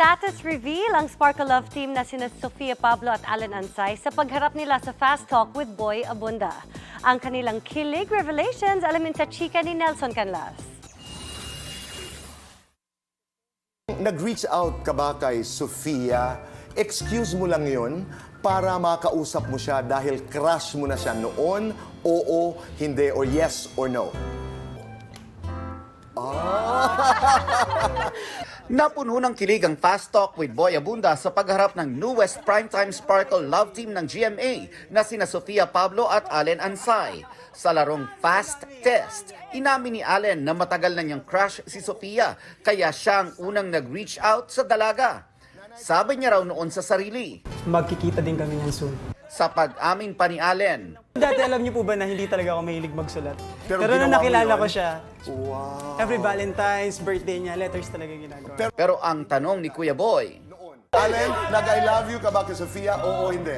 Status reveal ang Sparkle Love team na sina Sofia Pablo at Allen Ansay sa pagharap nila sa Fast Talk with Boy Abunda. Ang kanilang kilig revelations alamin sa chika ni Nelson Canlas. Nag-reach out ka ba kay Sofia? Excuse mo lang yun para makausap mo siya dahil crush mo na siya noon, oo, hindi, or yes or no? Napuno ng kilig ang Fast Talk with Boy Abunda sa pagharap ng newest primetime Sparkle Love team ng GMA na sina Sofia Pablo at Allen Ansay. Sa larong Fast Test, inamin ni Allen na matagal na niyang crush si Sofia kaya siya ang unang nag-reach out sa dalaga. Sabi niya raw noon sa sarili. Magkikita din kami niyan soon. Sa pag-amin pa ni Allen, Dati alam niyo po ba na hindi talaga ako mahilig magsulat? Pero Pero nung ginawa mo nakilala yun? ko siya, Wow. every Valentine's, birthday niya, letters talaga ginagawa. pero ang tanong ni Kuya Boy, Allen, nag-I love you ka ba kay Sofia, oo, hindi?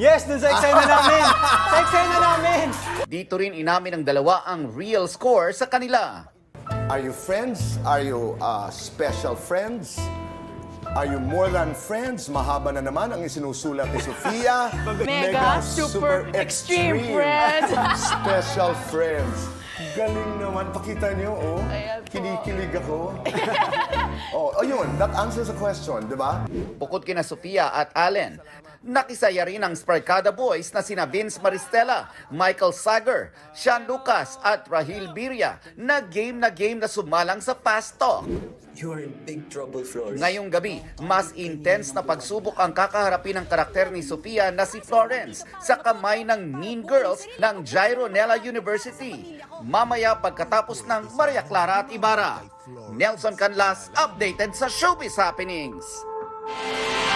Yes, dun sa eksena namin! Sa eksena namin! dito rin inamin ng dalawa ang real score sa kanila. Are you friends? Are you special friends? Are you more than friends? Mahaba na naman ang isinusulat ni Sofia. Mega, super, extreme friends. Special friends. Galing naman. Pakita niyo, oh. Kinikilig ako. Oh, ayun. That answers the question, di ba? Bukod kina Sofia at Allen, nakisaya rin ang Sparkada Boys na sina Vince Maristella, Michael Sager, Sean Lucas at Rahil Birria na game na sumalang sa Fast Talk. You're in big trouble, Flores. Ngayong gabi, mas intense na pagsubok ang kakaharapin ng karakter ni Sofia na si Florence sa kamay ng Mean Girls ng Jairo Nella University. Mamaya pagkatapos ng Maria Clara at Ibarra. Nelson Canlas, updated sa Showbiz Happenings.